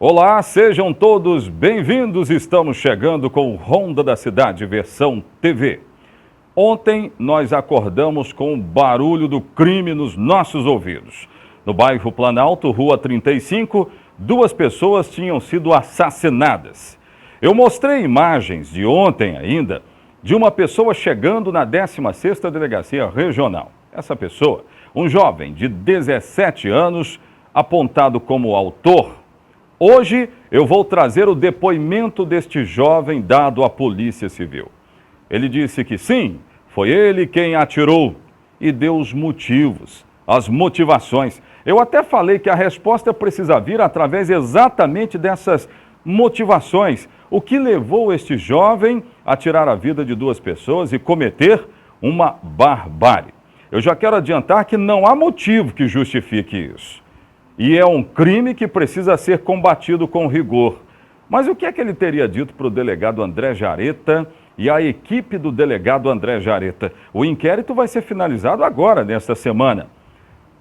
Olá, sejam todos bem-vindos. Estamos chegando com o Ronda da Cidade, versão TV. Ontem nós acordamos com o barulho do crime nos nossos ouvidos. No bairro Planalto, Rua 35, 2 pessoas tinham sido assassinadas. Eu mostrei imagens de ontem ainda de uma pessoa chegando na 16ª Delegacia Regional. Essa pessoa, um jovem de 17 anos, apontado como autor. Hoje eu vou trazer o depoimento deste jovem dado à Polícia Civil. Ele disse que sim, foi ele quem atirou e deu os motivos, as motivações. Eu até falei que a resposta precisa vir através exatamente dessas motivações. O que levou este jovem a tirar a vida de 2 pessoas e cometer uma barbárie? Eu já quero adiantar que não há motivo que justifique isso. E é um crime que precisa ser combatido com rigor. Mas o que é que ele teria dito para o delegado André Jareta e a equipe do delegado André Jareta? O inquérito vai ser finalizado agora, nesta semana.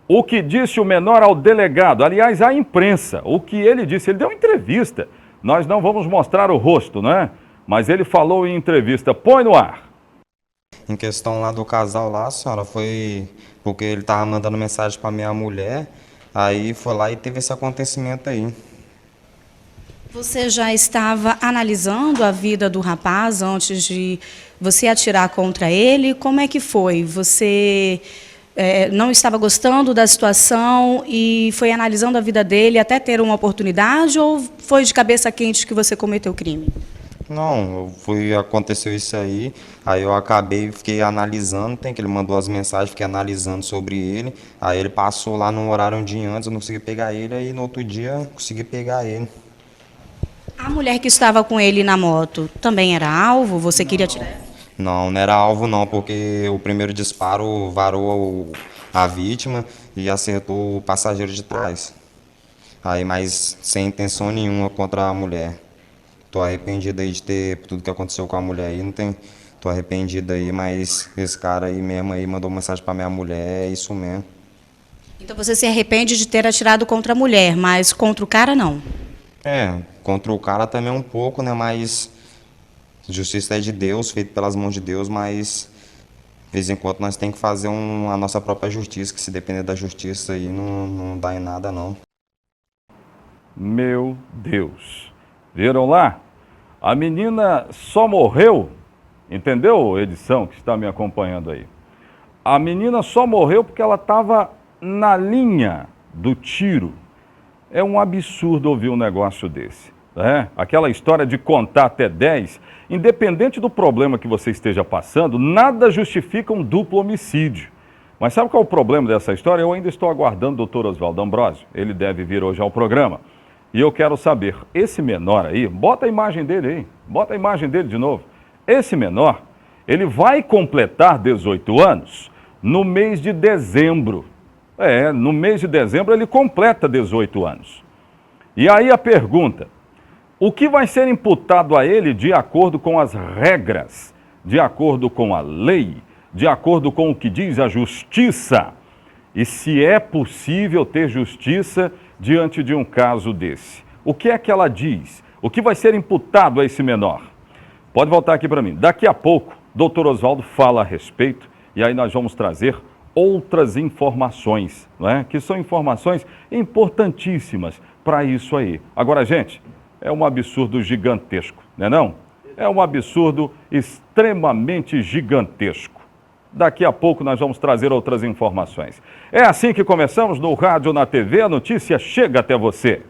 O que disse o menor ao delegado, aliás, à imprensa, o que ele disse, ele deu entrevista. Nós não vamos mostrar o rosto, né? Mas ele falou em entrevista. Põe no ar. Em questão lá do casal lá, senhora, foi porque ele estava mandando mensagem para minha mulher. Aí foi lá e teve esse acontecimento aí. Você já estava analisando a vida do rapaz antes de você atirar contra ele? Como é que foi? Você não estava gostando da situação e foi analisando a vida dele até ter uma oportunidade, ou foi de cabeça quente que você cometeu o crime? Não, aconteceu isso aí eu fiquei analisando, que ele mandou as mensagens, fiquei analisando sobre ele, aí ele passou lá num horário um dia antes, eu não consegui pegar ele, aí no outro dia consegui pegar ele. A mulher que estava com ele na moto também era alvo? Você queria tirar? Não era alvo não, porque o primeiro disparo varou a vítima e acertou o passageiro de trás. Aí, mas sem intenção nenhuma contra a mulher. Tô arrependido aí de ter tudo que aconteceu com a mulher aí, tô arrependido aí, mas esse cara aí mesmo aí mandou mensagem pra minha mulher, é isso mesmo. Então você se arrepende de ter atirado contra a mulher, mas contra o cara não? Contra o cara também um pouco, né, mas justiça é de Deus, feito pelas mãos de Deus, mas de vez em quando nós temos que fazer a nossa própria justiça, que se depender da justiça aí não dá em nada não. Meu Deus. Viram lá? A menina só morreu, entendeu, edição que está me acompanhando aí? A menina só morreu porque ela estava na linha do tiro. É um absurdo ouvir um negócio desse, né? Aquela história de contar até 10, independente do problema que você esteja passando, nada justifica um duplo homicídio. Mas sabe qual é o problema dessa história? Eu ainda estou aguardando o Dr. Oswaldo Ambrosio, ele deve vir hoje ao programa. E eu quero saber, esse menor aí, bota a imagem dele aí, bota a imagem dele de novo. Esse menor, ele vai completar 18 anos no mês de dezembro. No mês de dezembro ele completa 18 anos. E aí a pergunta, o que vai ser imputado a ele de acordo com as regras, de acordo com a lei, de acordo com o que diz a justiça? E se é possível ter justiça diante de um caso desse? O que é que ela diz? O que vai ser imputado a esse menor? Pode voltar aqui para mim. Daqui a pouco, Dr. Oswaldo fala a respeito e aí nós vamos trazer outras informações, não é? Que são informações importantíssimas para isso aí. Agora, gente, é um absurdo gigantesco, não é não? É um absurdo extremamente gigantesco. Daqui a pouco nós vamos trazer outras informações. É assim que começamos no rádio, na TV, a notícia chega até você.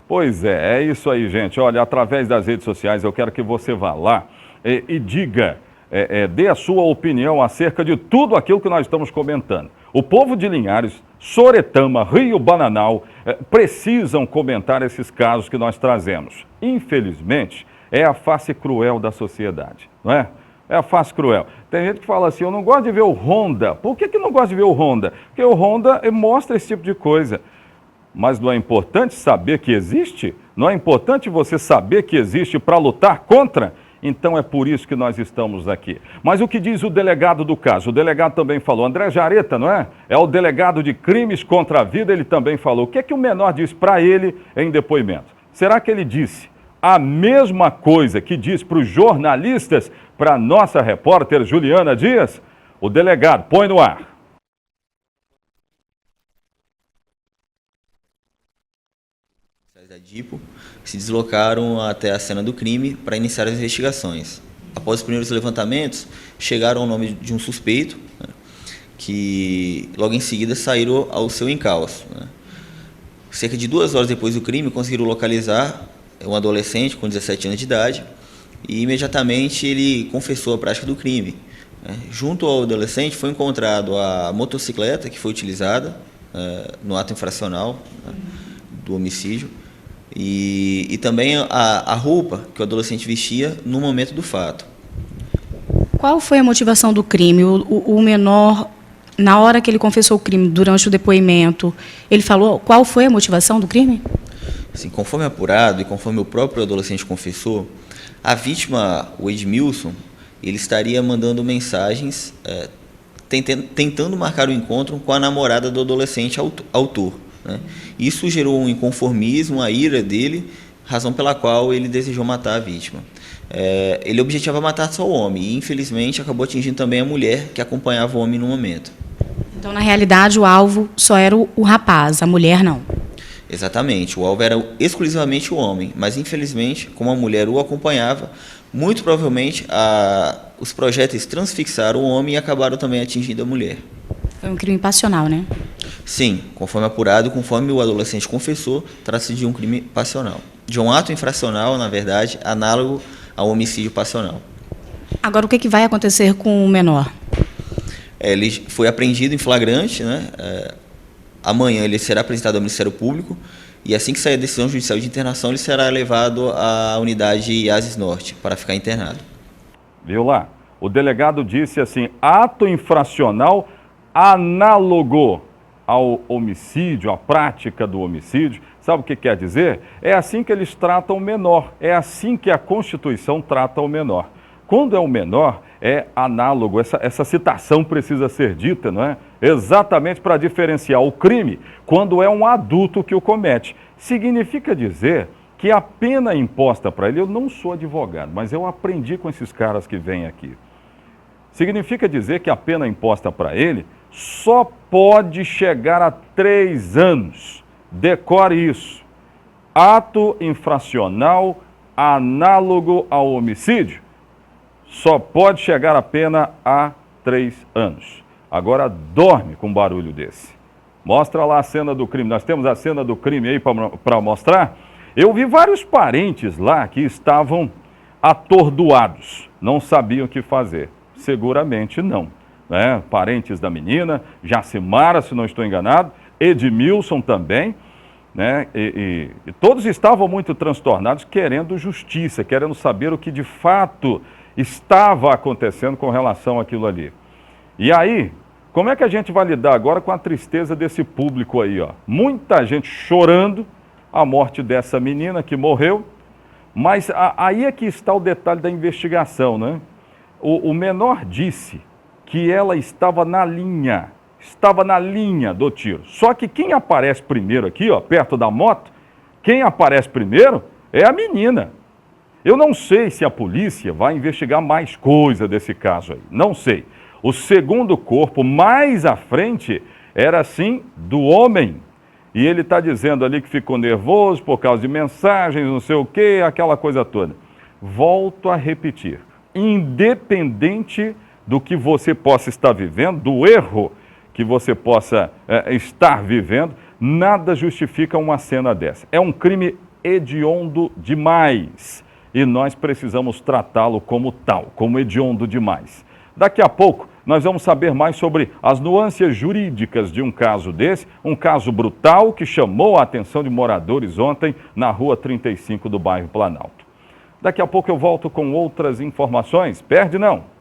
Pois é isso aí, gente. Olha, através das redes sociais eu quero que você vá lá e diga, dê a sua opinião acerca de tudo aquilo que nós estamos comentando. O povo de Linhares, Soretama, Rio Bananal, precisam comentar esses casos que nós trazemos. Infelizmente, é a face cruel da sociedade, não é? É a face cruel. Tem gente que fala assim, eu não gosto de ver o Ronda. Por que não gosta de ver o Ronda? Porque o Ronda mostra esse tipo de coisa. Mas não é importante saber que existe? Não é importante você saber que existe para lutar contra? Então é por isso que nós estamos aqui. Mas o que diz o delegado do caso? O delegado também falou, André Jareta, não é? É o delegado de crimes contra a vida, ele também falou. O que é que o menor disse para ele em depoimento? Será que ele disse a mesma coisa que diz para os jornalistas, para a nossa repórter Juliana Dias? O delegado, põe no ar. Da DIPO se deslocaram até a cena do crime para iniciar as investigações. Após os primeiros levantamentos, chegaram ao nome de um suspeito, né, que logo em seguida saíram ao seu encalço. Né. Cerca de 2 horas depois do crime, conseguiram localizar um adolescente com 17 anos de idade e imediatamente ele confessou a prática do crime. Né. Junto ao adolescente foi encontrado a motocicleta que foi utilizada no ato infracional, né, do homicídio, e também a roupa que o adolescente vestia no momento do fato. Qual foi a motivação do crime? O menor, na hora que ele confessou o crime, durante o depoimento, ele falou qual foi a motivação do crime? Assim, conforme apurado e conforme o próprio adolescente confessou, a vítima, o Edmilson, ele estaria mandando mensagens tentando marcar o encontro com a namorada do adolescente autor. Né? Isso gerou um inconformismo, a ira dele, razão pela qual ele desejou matar a vítima. Ele objetivava matar só o homem e, infelizmente, acabou atingindo também a mulher que acompanhava o homem no momento. Então, na realidade, o alvo só era o rapaz, a mulher não. Exatamente, o alvo era exclusivamente o homem, mas, infelizmente, como a mulher o acompanhava, muito provavelmente os projéteis transfixaram o homem e acabaram também atingindo a mulher. Foi um crime passional, né? Sim, conforme apurado, conforme o adolescente confessou, trata-se de um crime passional. De um ato infracional, na verdade, análogo ao homicídio passional. Agora, o que vai acontecer com o menor? Ele foi apreendido em flagrante, né? Amanhã ele será apresentado ao Ministério Público e assim que sair a decisão judicial de internação, ele será levado à unidade IASES Norte para ficar internado. Viu lá? O delegado disse assim, ato infracional análogo ao homicídio, à prática do homicídio. Sabe o que quer dizer? É assim que eles tratam o menor, é assim que a Constituição trata o menor. Quando é o menor, é análogo, essa citação precisa ser dita, não é? Exatamente para diferenciar o crime quando é um adulto que o comete. Significa dizer que a pena imposta para ele, eu não sou advogado, mas eu aprendi com esses caras que vêm aqui. Significa dizer que a pena imposta para ele só pode chegar a 3 anos. Decore isso. Ato infracional análogo ao homicídio só pode chegar a pena a 3 anos. Agora dorme com um barulho desse. Mostra lá a cena do crime. Nós temos a cena do crime aí para mostrar. Eu vi vários parentes lá que estavam atordoados, não sabiam o que fazer. Seguramente não. Né? Parentes da menina, Jacimara, se não estou enganado, Edmilson também, né? E todos estavam muito transtornados, querendo justiça, querendo saber o que de fato estava acontecendo com relação àquilo ali. E aí, como é que a gente vai lidar agora com a tristeza desse público aí, ó? Muita gente chorando a morte dessa menina que morreu, mas aí é que está o detalhe da investigação, né? O menor disse que ela estava na linha do tiro. Só que quem aparece primeiro aqui, ó, perto da moto, quem aparece primeiro é a menina. Eu não sei se a polícia vai investigar mais coisa desse caso aí, não sei. O segundo corpo, mais à frente, era assim, do homem. E ele está dizendo ali que ficou nervoso por causa de mensagens, não sei o quê, aquela coisa toda. Volto a repetir, independente do que você possa estar vivendo, do erro que você possa estar vivendo, nada justifica uma cena dessa. É um crime hediondo demais e nós precisamos tratá-lo como tal, como hediondo demais. Daqui a pouco nós vamos saber mais sobre as nuances jurídicas de um caso desse, um caso brutal que chamou a atenção de moradores ontem na Rua 35 do bairro Planalto. Daqui a pouco eu volto com outras informações. Perde não!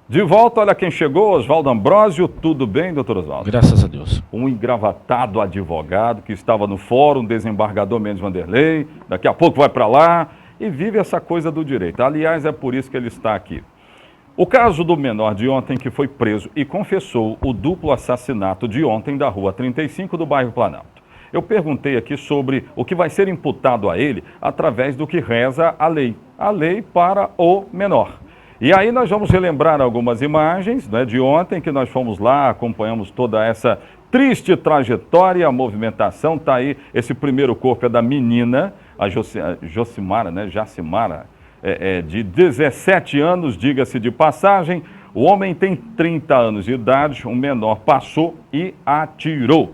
De volta, olha quem chegou, Oswaldo Ambrósio. Tudo bem, doutor Oswaldo? Graças a Deus. Um engravatado advogado que estava no fórum, desembargador Mendes Vanderlei, daqui a pouco vai para lá e vive essa coisa do direito. Aliás, é por isso que ele está aqui. O caso do menor de ontem que foi preso e confessou o duplo assassinato de ontem da Rua 35 do bairro Planalto. Eu perguntei aqui sobre o que vai ser imputado a ele através do que reza a lei para o menor. E aí nós vamos relembrar algumas imagens, né, de ontem, que nós fomos lá, acompanhamos toda essa triste trajetória, a movimentação. Está aí, esse primeiro corpo é da menina, a Jacimara, né, de 17 anos, diga-se de passagem. O homem tem 30 anos de idade, um menor passou e atirou.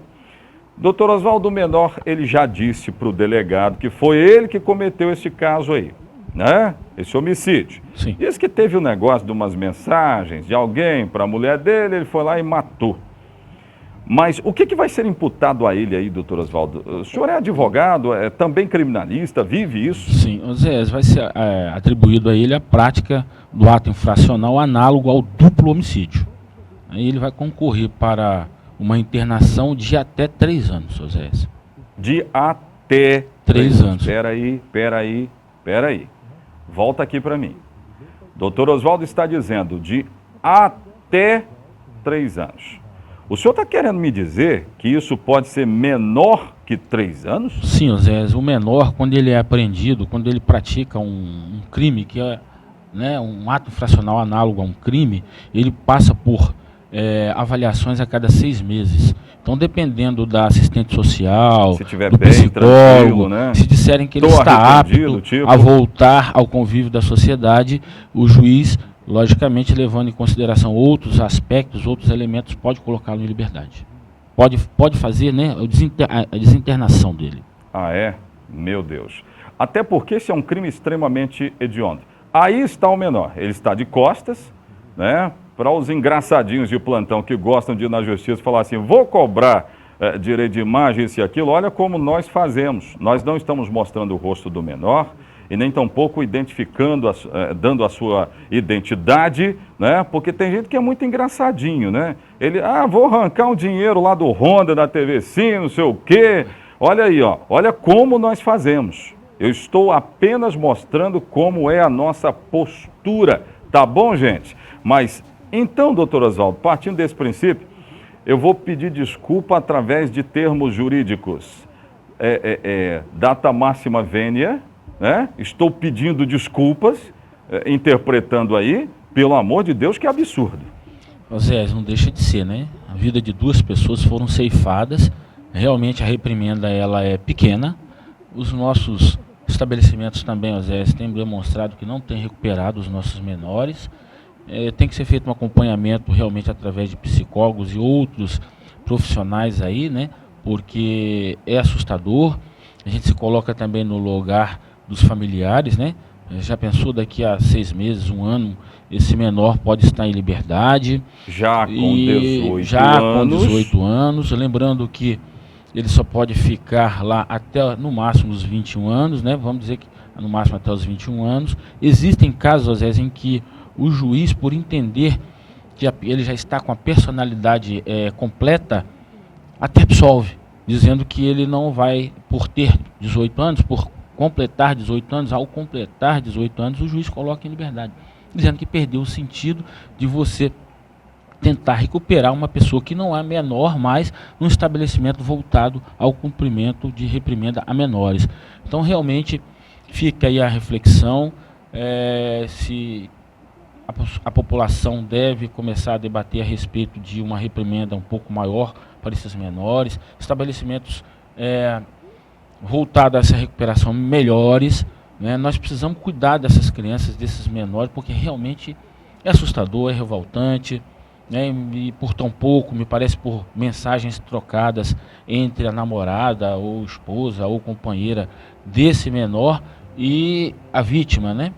Doutor Oswaldo, o menor, ele já disse para o delegado que foi ele que cometeu esse caso aí, né? Esse homicídio. Sim. Diz que teve um negócio de umas mensagens de alguém para a mulher dele, ele foi lá e matou. Mas o que vai ser imputado a ele aí, doutor Oswaldo? O senhor é advogado, é também criminalista, vive isso? Sim, Zé, vai ser atribuído a ele a prática do ato infracional análogo ao duplo homicídio. Aí ele vai concorrer para uma internação de até 3 anos, seu Zé. De até 3 anos. Peraí. Volta aqui para mim. Doutor Oswaldo está dizendo de até 3 anos. O senhor está querendo me dizer que isso pode ser menor que 3 anos? Sim, Zé. O menor, quando ele é apreendido, quando ele pratica um crime, que é, né, um ato infracional análogo a um crime, ele passa por avaliações a cada 6 meses. Então, dependendo da assistente social, se tiver do bem, psicólogo, né? se disserem que ele está apto a voltar ao convívio da sociedade, o juiz, logicamente, levando em consideração outros aspectos, outros elementos, pode colocá-lo em liberdade. Pode fazer, né, a desinternação dele. Ah, é? Meu Deus. Até porque esse é um crime extremamente hediondo. Aí está o menor. Ele está de costas, né? Para os engraçadinhos de plantão que gostam de ir na justiça falar assim, vou cobrar direito de imagem, isso e aquilo, olha como nós fazemos. Nós não estamos mostrando o rosto do menor e nem tampouco identificando, dando a sua identidade, né? Porque tem gente que é muito engraçadinho, né? Ele, vou arrancar um dinheiro lá do Honda, da TV Sim, não sei o quê. Olha aí, ó, olha como nós fazemos. Eu estou apenas mostrando como é a nossa postura, tá bom, gente? Mas... Então, doutor Oswaldo, partindo desse princípio, eu vou pedir desculpa através de termos jurídicos. Data máxima venia, né? Estou pedindo desculpas, interpretando aí, pelo amor de Deus, que absurdo. Zé, não deixa de ser, né? A vida de 2 pessoas foram ceifadas, realmente a reprimenda ela é pequena. Os nossos estabelecimentos também, Zé, têm demonstrado que não têm recuperado os nossos menores. Tem que ser feito um acompanhamento realmente através de psicólogos e outros profissionais aí, né? Porque é assustador. A gente se coloca também no lugar dos familiares, né? Já pensou daqui a 6 meses, 1 ano, esse menor pode estar em liberdade. Já com 18 anos. Lembrando que ele só pode ficar lá até no máximo os 21 anos, né? Vamos dizer que no máximo até os 21 anos. Existem casos, às vezes, em que o juiz, por entender que ele já está com a personalidade completa, até absolve, dizendo que ele não vai, por ter 18 anos, por completar 18 anos, ao completar 18 anos, o juiz coloca em liberdade, dizendo que perdeu o sentido de você tentar recuperar uma pessoa que não é menor, mas num estabelecimento voltado ao cumprimento de reprimenda a menores. Então, realmente, fica aí a reflexão, se a população deve começar a debater a respeito de uma reprimenda um pouco maior para esses menores, estabelecimentos voltados a essa recuperação melhores, né? Nós precisamos cuidar dessas crianças, desses menores, porque realmente é assustador, é revoltante, né? E por tão pouco, me parece por mensagens trocadas entre a namorada ou esposa ou companheira desse menor e a vítima, né?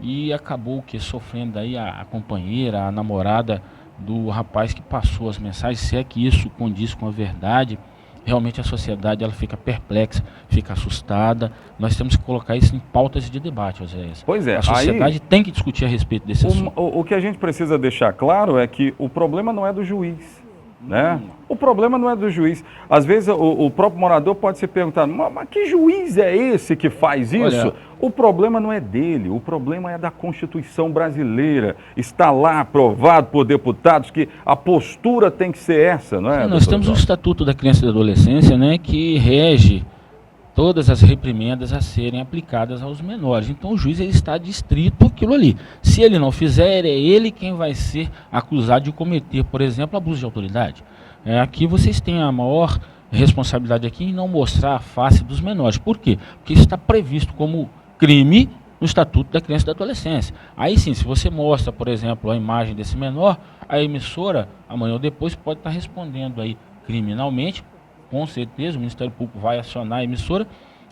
E acabou que sofrendo aí a companheira, a namorada do rapaz que passou as mensagens, se é que isso condiz com a verdade, realmente a sociedade ela fica perplexa, fica assustada. Nós temos que colocar isso em pautas de debate, Oséias. Pois é, a sociedade tem que discutir a respeito desse assunto. O que a gente precisa deixar claro é que o problema não é do juiz, né? O problema não é do juiz. Às vezes o próprio morador pode se perguntar, mas que juiz é esse que faz isso? Olha, o problema não é dele, o problema é da Constituição brasileira. Está lá aprovado por deputados que a postura tem que ser essa, não é? Sim, nós temos o Estatuto da Criança e da Adolescência, né, que rege todas as reprimendas a serem aplicadas aos menores. Então o juiz ele está distrito àquilo ali. Se ele não fizer, é ele quem vai ser acusado de cometer, por exemplo, abuso de autoridade. Aqui vocês têm a maior responsabilidade aqui em não mostrar a face dos menores. Por quê? Porque isso está previsto como crime no Estatuto da Criança e da Adolescência. Aí sim, se você mostra, por exemplo, a imagem desse menor, a emissora, amanhã ou depois, pode estar respondendo aí criminalmente. Com certeza, o Ministério Público vai acionar a emissora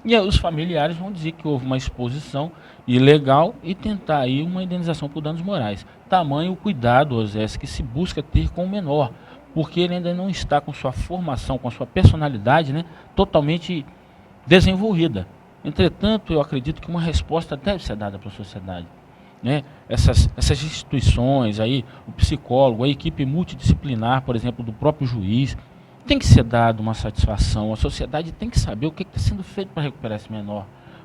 e aí os familiares vão dizer que houve uma exposição ilegal e tentar aí uma indenização por danos morais. Tamanho o cuidado, Osés, que se busca ter com o menor, porque ele ainda não está com sua formação, com sua personalidade, né, totalmente desenvolvida. Entretanto, eu acredito que uma resposta deve ser dada para a sociedade, né? Essas instituições, aí, o psicólogo, a equipe multidisciplinar, por exemplo, do próprio juiz, tem que ser dado uma satisfação. A sociedade tem que saber o que está sendo feito para recuperar esse menor.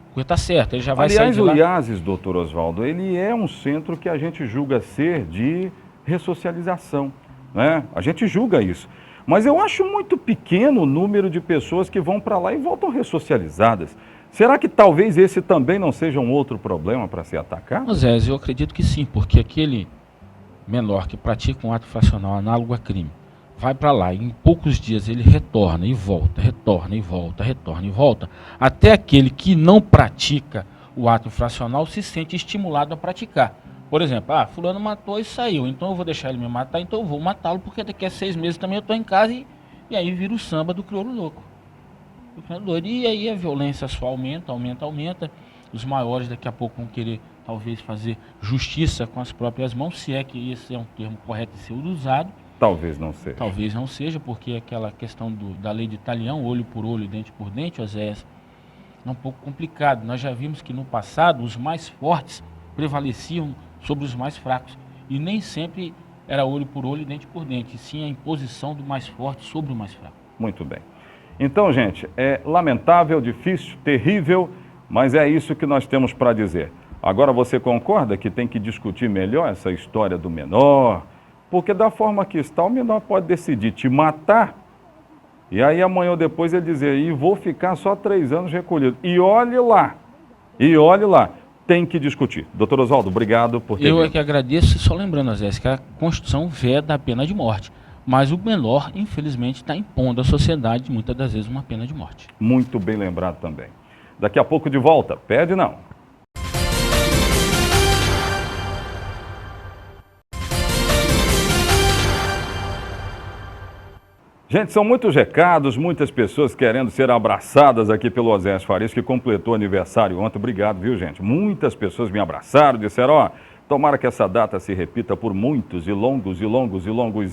Porque está certo, ele já vai sair de lá. Aliás, o IASES, doutor Oswaldo, ele é um centro que a gente julga ser de ressocialização, né? A gente julga isso. Mas eu acho muito pequeno o número de pessoas que vão para lá e voltam ressocializadas. Será que talvez esse também não seja um outro problema para ser atacado? Zé, eu acredito que sim, porque aquele menor que pratica um ato infracional análogo a crime, vai para lá e em poucos dias ele retorna e volta, retorna e volta, retorna e volta, até aquele que não pratica o ato infracional se sente estimulado a praticar. Por exemplo, fulano matou e saiu, então eu vou deixar ele me matar, então eu vou matá-lo, porque daqui a 6 meses também eu estou em casa e aí vira o samba do crioulo louco. E aí a violência só aumenta. Os maiores daqui a pouco vão querer talvez fazer justiça com as próprias mãos, se é que esse é um termo correto de ser usado. Talvez não seja. Talvez não seja, porque aquela questão da lei de Talião, olho por olho, dente por dente, Oséias, é um pouco complicado. Nós já vimos que no passado os mais fortes prevaleciam sobre os mais fracos. E nem sempre era olho por olho e dente por dente, sim a imposição do mais forte sobre o mais fraco. Muito bem. Então, gente, é lamentável, difícil, terrível, mas é isso que nós temos para dizer. Agora, você concorda que tem que discutir melhor essa história do menor? Porque da forma que está, o menor pode decidir te matar, e aí amanhã ou depois ele dizer, e vou ficar só 3 anos recolhido. E olhe lá, tem que discutir. Doutor Oswaldo, obrigado por ter vindo. Eu é que agradeço, só lembrando, Zé, que a Constituição veda a pena de morte. Mas o menor, infelizmente, está impondo à sociedade, muitas das vezes, uma pena de morte. Muito bem lembrado também. Daqui a pouco de volta. Pede não. Gente, são muitos recados, muitas pessoas querendo ser abraçadas aqui pelo Oséias Farias, que completou aniversário ontem. Obrigado, viu, gente? Muitas pessoas me abraçaram, disseram, tomara que essa data se repita por muitos e longos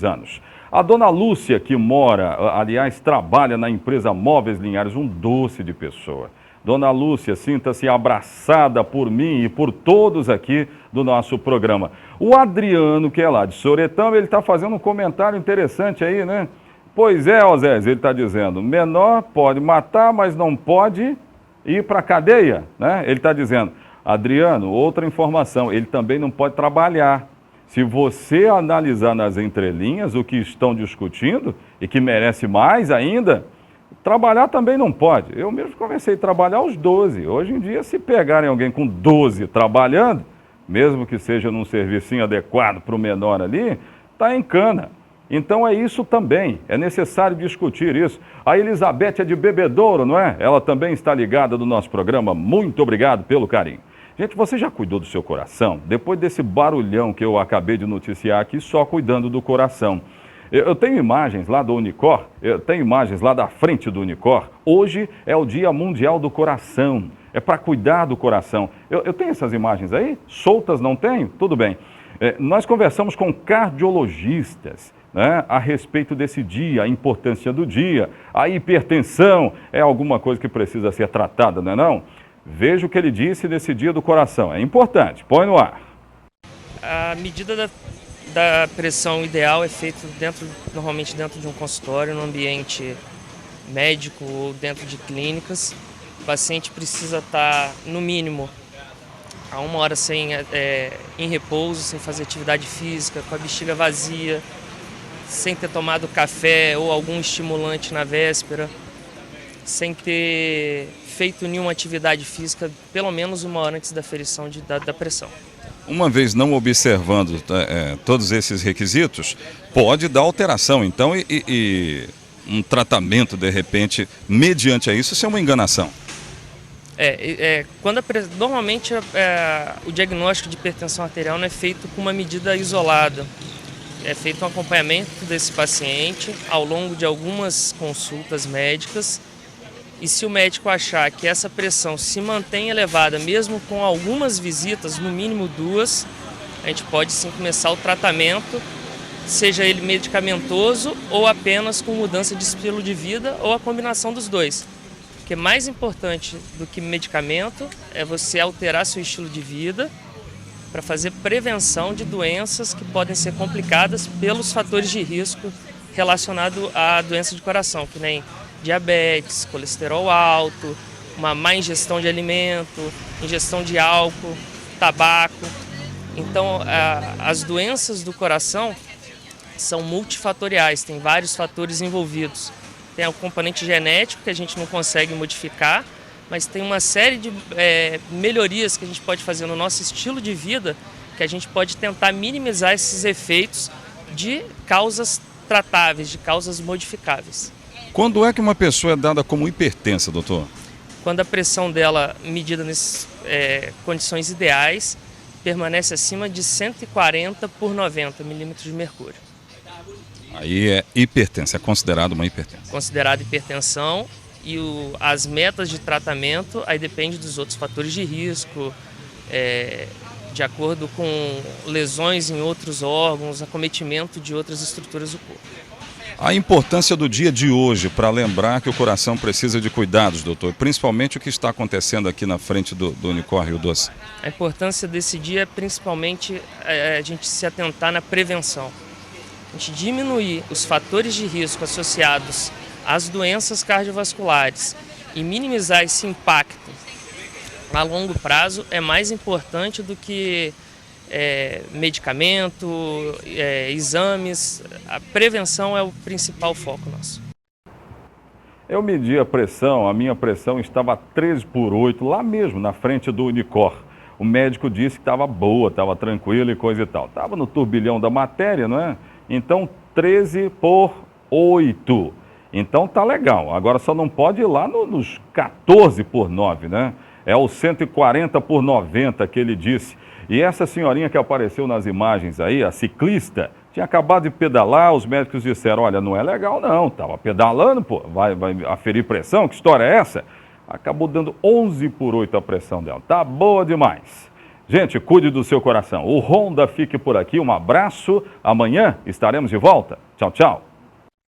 anos. A dona Lúcia, que mora, aliás, trabalha na empresa Móveis Linhares, um doce de pessoa. Dona Lúcia, sinta-se abraçada por mim e por todos aqui do nosso programa. O Adriano, que é lá de Soretama, ele está fazendo um comentário interessante aí, né? Pois é, Osés, ele está dizendo, menor pode matar, mas não pode ir para a cadeia, né? Ele está dizendo, Adriano, outra informação, ele também não pode trabalhar. Se você analisar nas entrelinhas o que estão discutindo, e que merece mais ainda, trabalhar também não pode. Eu mesmo comecei a trabalhar aos 12. Hoje em dia, se pegarem alguém com 12 trabalhando, mesmo que seja num servicinho adequado para o menor ali, está em cana. Então é isso também, é necessário discutir isso. A Elizabeth é de Bebedouro, não é? Ela também está ligada no nosso programa. Muito obrigado pelo carinho. Gente, você já cuidou do seu coração? Depois desse barulhão que eu acabei de noticiar aqui, só cuidando do coração. Eu tenho imagens lá do Unicor, eu tenho imagens lá da frente do Unicor. Hoje é o Dia Mundial do Coração, é para cuidar do coração. Eu tenho essas imagens aí? Soltas não tenho? Tudo bem. Nós conversamos com cardiologistas né, a respeito desse dia, a importância do dia. A hipertensão é alguma coisa que precisa ser tratada, não é não? Veja o que ele disse desse dia do coração. É importante. Põe no ar. A medida da pressão ideal é feita normalmente dentro de um consultório, no ambiente médico ou dentro de clínicas. O paciente precisa estar, no mínimo, a 1 hora em repouso, sem fazer atividade física, com a bexiga vazia, sem ter tomado café ou algum estimulante na véspera, sem ter feito nenhuma atividade física, pelo menos 1 hora antes da ferição da pressão. Uma vez não observando todos esses requisitos, pode dar alteração, então, e um tratamento, de repente, mediante a isso é uma enganação. Normalmente o diagnóstico de hipertensão arterial não é feito com uma medida isolada. É feito um acompanhamento desse paciente ao longo de algumas consultas médicas. E se o médico achar que essa pressão se mantém elevada, mesmo com algumas visitas, no mínimo 2, a gente pode sim começar o tratamento, seja ele medicamentoso ou apenas com mudança de estilo de vida ou a combinação dos dois. Porque mais importante do que medicamento é você alterar seu estilo de vida para fazer prevenção de doenças que podem ser complicadas pelos fatores de risco relacionados à doença de coração, que nem diabetes, colesterol alto, uma má ingestão de alimento, ingestão de álcool, tabaco. Então, as doenças do coração são multifatoriais, tem vários fatores envolvidos. Tem o componente genético que a gente não consegue modificar, mas tem uma série de melhorias que a gente pode fazer no nosso estilo de vida, que a gente pode tentar minimizar esses efeitos de causas tratáveis, de causas modificáveis. Quando é que uma pessoa é dada como hipertensa, doutor? Quando a pressão dela, medida nessas condições ideais, permanece acima de 140 por 90 milímetros de mercúrio. Aí é hipertensa, é considerado uma hipertensa. Considerado hipertensão, e as metas de tratamento aí depende dos outros fatores de risco, de acordo com lesões em outros órgãos, acometimento de outras estruturas do corpo. A importância do dia de hoje para lembrar que o coração precisa de cuidados, doutor, principalmente o que está acontecendo aqui na frente do Unicor Rio Doce. A importância desse dia é principalmente a gente se atentar na prevenção. A gente diminuir os fatores de risco associados às doenças cardiovasculares e minimizar esse impacto a longo prazo é mais importante do que medicamento, exames. A prevenção é o principal foco nosso. Eu medi a pressão, a minha pressão estava 13 por 8, lá mesmo, na frente do Unicor. O médico disse que estava boa, estava tranquila e coisa e tal. Estava no turbilhão da matéria, não é? Então, 13 por 8. Então tá legal. Agora só não pode ir lá nos 14 por 9, né? É o 140 por 90 que ele disse. E essa senhorinha que apareceu nas imagens aí, a ciclista, tinha acabado de pedalar, os médicos disseram, olha, não é legal não, estava pedalando, pô, vai aferir pressão, que história é essa? Acabou dando 11 por 8 a pressão dela, tá boa demais. Gente, cuide do seu coração. O Ronda fique por aqui, um abraço, amanhã estaremos de volta. Tchau, tchau.